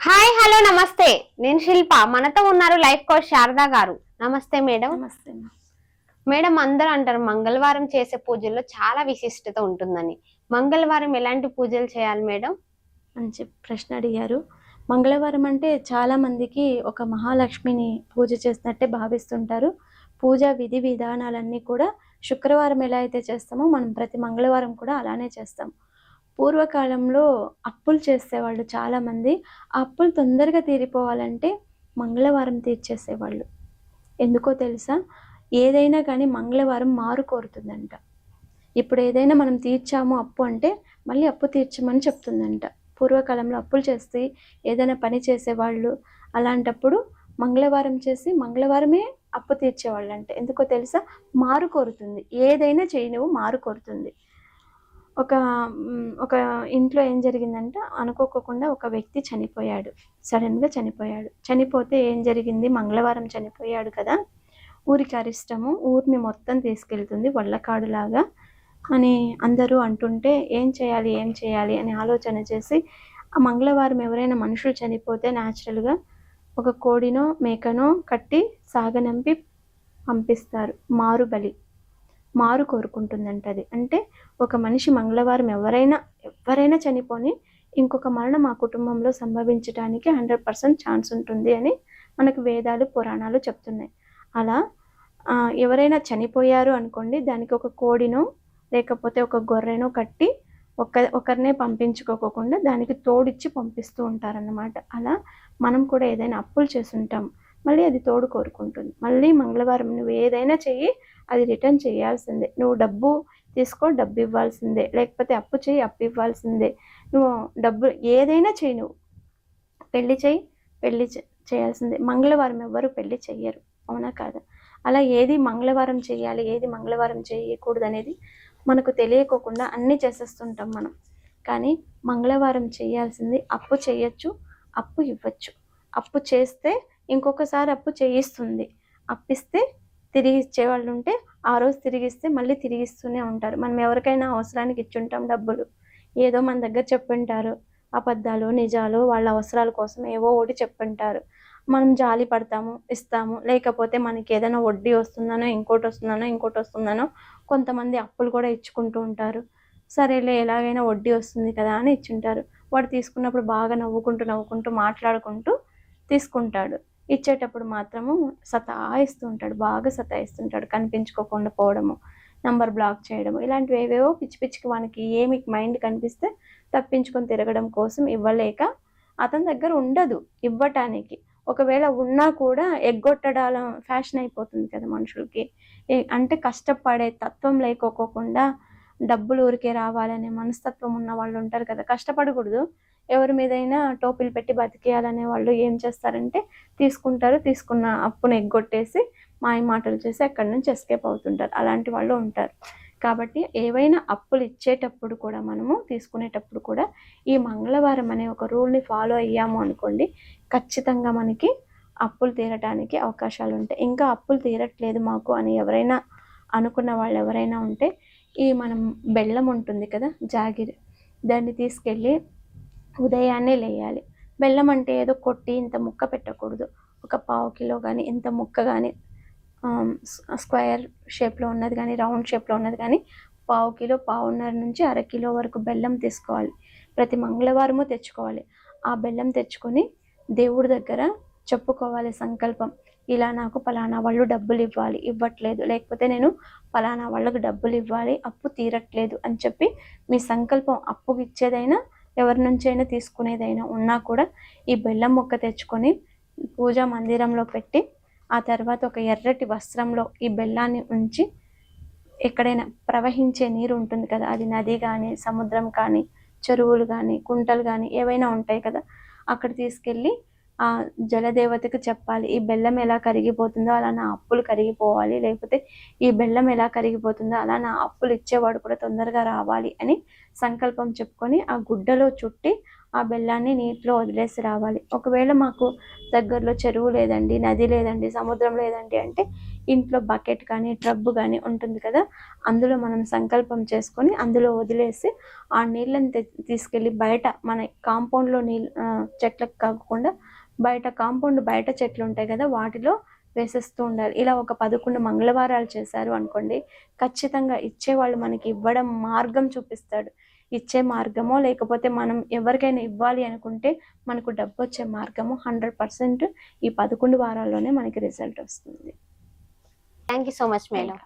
Hi hello నమస్తే. నేను శిల్ప. మనతో ఉన్నారు లైఫ్ కోచ్ శారదా గారు. నమస్తే మేడం. నమస్తే. మేడం, అందరూ అంటారు మంగళవారం చేసే పూజల్లో చాలా విశిష్టత ఉంటుందని. మంగళవారం ఎలాంటి పూజలు చేయాలి మేడం? మంచి ప్రశ్న అడిగారు. మంగళవారం అంటే చాలా మందికి ఒక మహాలక్ష్మిని పూజ చేసినట్టే భావిస్తుంటారు. పూజ విధి విధానాలన్నీ కూడా శుక్రవారం ఎలా అయితే చేస్తామో మనం ప్రతి మంగళవారం కూడా అలానే చేస్తాం. పూర్వకాలంలో అప్పులు చేసేవాళ్ళు చాలామంది. ఆ అప్పులు తొందరగా తీరిపోవాలంటే మంగళవారం తీర్చేసేవాళ్ళు. ఎందుకో తెలుసా? ఏదైనా కానీ మంగళవారం మారు కోరుతుందంట. ఇప్పుడు ఏదైనా మనం తీర్చాము అప్పు అంటే మళ్ళీ అప్పు తీర్చమని చెప్తుందంట. పూర్వకాలంలో అప్పులు చేసి ఏదైనా పని చేసేవాళ్ళు అలాంటప్పుడు మంగళవారం చేసి మంగళవారమే అప్పు తీర్చేవాళ్ళంట. ఎందుకో తెలుసా? మారు కోరుతుంది. ఏదైనా చేయి నువ్వు మారు కోరుతుంది. ఒక ఇంట్లో ఏం జరిగిందంటే అనుకోకుండా ఒక వ్యక్తి చనిపోయాడు. సడన్గా చనిపోయాడు. చనిపోతే ఏం జరిగింది? మంగళవారం చనిపోయాడు కదా, ఊరికి అరిష్టము, ఊరిని మొత్తం తీసుకెళ్తుంది వల్లకాడులాగా అని అందరూ అంటుంటే ఏం చేయాలి అని ఆలోచన చేసి ఆ మంగళవారం ఎవరైనా మనుషులు చనిపోతే న్యాచురల్గా ఒక కోడినో మేకనో కట్టి సాగనంపి పంపిస్తారు. మారు కోరుకుంటుందంట అది. అంటే ఒక మనిషి మంగళవారం ఎవరైనా చనిపోని ఇంకొక మరణం ఆ కుటుంబంలో సంభవించడానికి 100% ఛాన్స్ ఉంటుంది అని మనకు వేదాలు పురాణాలు చెప్తున్నాయి. అలా ఎవరైనా చనిపోయారు అనుకోండి, దానికి ఒక కోడినో లేకపోతే ఒక గొర్రెనో కట్టి ఒకరినే పంపించుకోకుండా దానికి తోడిచ్చి పంపిస్తూ ఉంటారన్నమాట. అలా మనం కూడా ఏదైనా అప్పులు చేసుంటాం, మళ్ళీ అది తోడు కోరుకుంటుంది. మళ్ళీ మంగళవారం నువ్వు ఏదైనా చెయ్యి, అది రిటర్న్ చేయాల్సిందే. నువ్వు డబ్బు తీసుకో, డబ్బు ఇవ్వాల్సిందే. లేకపోతే అప్పు చేయి, అప్పు ఇవ్వాల్సిందే. నువ్వు డబ్బు ఏదైనా చెయ్యి, నువ్వు పెళ్లి చేయాల్సిందే. మంగళవారం ఎవ్వరు పెళ్లి చెయ్యరు, అవునా కాదా? అలా ఏది మంగళవారం చేయాలి, ఏది మంగళవారం చేయకూడదు అనేది మనకు తెలియకోకుండా అన్నీ చేసేస్తుంటాం మనం. కానీ మంగళవారం చేయాల్సింది అప్పు చేయొచ్చు, అప్పు ఇవ్వచ్చు. అప్పు చేస్తే ఇంకొకసారి అప్పు చేయిస్తుంది. అప్పిస్తే తిరిగి ఇచ్చేవాళ్ళు ఉంటే ఆ రోజు తిరిగిస్తే మళ్ళీ తిరిగిస్తూనే ఉంటారు. మనం ఎవరికైనా అవసరానికి ఇచ్చుంటాం డబ్బులు, ఏదో మన దగ్గర చెప్పుంటారు, అబద్ధాలు నిజాలు వాళ్ళ అవసరాల కోసం ఏవో ఒకటి చెప్పుంటారు. మనం జాలి పడతాము, ఇస్తాము. లేకపోతే మనకి ఏదైనా వడ్డీ వస్తుందనో ఇంకోటి వస్తుందనో కొంతమంది అప్పులు కూడా ఇచ్చుకుంటూ ఉంటారు. సరేలే ఎలాగైనా వడ్డీ వస్తుంది కదా అని ఇచ్చుంటారు. వాడు తీసుకున్నప్పుడు బాగా నవ్వుకుంటూ మాట్లాడుకుంటూ తీసుకుంటాడు. ఇచ్చేటప్పుడు మాత్రము బాగా సతాయిస్తుంటాడు. కనిపించుకోకుండా పోవడము, నంబర్ బ్లాక్ చేయడము, ఇలాంటివి ఏవేవో పిచ్చికి మనకి ఏమి మైండ్ కనిపిస్తే తప్పించుకొని తిరగడం కోసం ఇవ్వలేక అతని దగ్గర ఉండదు ఇవ్వటానికి. ఒకవేళ ఉన్నా కూడా ఎగ్గొట్టడాల ఫ్యాషన్ అయిపోతుంది కదా మనుషులకి. అంటే కష్టపడే తత్వం లేకోకుండా డబ్బులు ఊరికే రావాలనే మనస్తత్వం ఉన్న వాళ్ళు ఉంటారు కదా. కష్టపడకూడదు, ఎవరి మీదైనా టోపీలు పెట్టి బతికేయాలనే వాళ్ళు ఏం చేస్తారంటే తీసుకున్న అప్పును ఎగ్గొట్టేసి మాయ మాటలు చేసి అక్కడి నుంచి ఎస్కేప్ అవుతుంటారు. అలాంటి వాళ్ళు ఉంటారు. కాబట్టి ఏవైనా అప్పులు ఇచ్చేటప్పుడు కూడా మనము తీసుకునేటప్పుడు కూడా ఈ మంగళవారం అనే ఒక రూల్ని ఫాలో అయ్యాము అనుకోండి, ఖచ్చితంగా మనకి అప్పులు తీరటానికి అవకాశాలు ఉంటాయి. ఇంకా అప్పులు తీరట్లేదు మాకు అని ఎవరైనా అనుకున్న వాళ్ళు ఎవరైనా ఉంటే మనం బెల్లం ఉంటుంది కదా, జాగిరి, దాన్ని తీసుకెళ్ళి ఉదయాన్నే లేయాలి. బెల్లం అంటే ఏదో కొట్టి ఇంత ముక్క పెట్టకూడదు. ఒక 1/2 కిలో కానీ ఇంత ముక్క కానీ, స్క్వేర్ షేప్లో ఉన్నది కానీ రౌండ్ షేప్లో ఉన్నది కానీ 1/2 కిలో, 1/2.5 నుంచి 1/2 కిలో వరకు బెల్లం తీసుకోవాలి. ప్రతి మంగళవారము తెచ్చుకోవాలి. ఆ బెల్లం తెచ్చుకొని దేవుడి దగ్గర చెప్పుకోవాలి సంకల్పం. ఇలా నాకు పలానా వాళ్ళు డబ్బులు ఇవ్వట్లేదు, లేకపోతే నేను పలానా వాళ్ళకు డబ్బులు ఇవ్వాలి, అప్పు తీరట్లేదు అని చెప్పి మీ సంకల్పం, అప్పు ఇచ్చేదైనా ఎవరి నుంచైనా తీసుకునేదైనా ఉన్నా కూడా ఈ బెల్లం ముక్క తెచ్చుకొని పూజా మందిరంలో పెట్టి ఆ తర్వాత ఒక ఎర్రటి వస్త్రంలో ఈ బెల్లాన్ని ఉంచి ఎక్కడైనా ప్రవహించే నీరు ఉంటుంది కదా, అది నది కానీ సముద్రం కానీ చెరువులు కానీ కుంటలు కానీ ఏవైనా ఉంటాయి కదా, అక్కడ తీసుకెళ్ళి ఆ జలదేవతకు చెప్పాలి. ఈ బెల్లం ఎలా కరిగిపోతుందో అలా నా అప్పులు కరిగిపోవాలి, లేకపోతే ఈ బెల్లం ఎలా కరిగిపోతుందో అలా నా అప్పులు ఇచ్చేవాడు కూడా తొందరగా రావాలి అని సంకల్పం చెప్పుకొని ఆ గుడ్డలో చుట్టి ఆ బెల్లాన్ని నీటిలో వదిలేసి రావాలి. ఒకవేళ మాకు దగ్గరలో చెరువు లేదండి, నది లేదండి, సముద్రం లేదండి అంటే ఇంట్లో బకెట్ కానీ ట్రబ్బు కానీ ఉంటుంది కదా, అందులో మనం సంకల్పం చేసుకొని అందులో వదిలేసి ఆ నీళ్ళని తీసుకెళ్ళి బయట మన కాంపౌండ్లో చెట్లకు కాకుండా బయట కాంపౌండ్ బయట చెట్లు ఉంటాయి కదా, వాటిలో వేసేస్తూ ఉండాలి. ఇలా ఒక 11 మంగళవారాలు చేశారు అనుకోండి, ఖచ్చితంగా ఇచ్చేవాళ్ళు మనకి ఇవ్వడం మార్గం చూపిస్తాడు. ఇచ్చే మార్గమో లేకపోతే మనం ఎవరికైనా ఇవ్వాలి అనుకుంటే మనకు డబ్బు వచ్చే మార్గము 100% ఈ 11 వారాల్లోనే మనకి రిజల్ట్ వస్తుంది. Thank you so much madam.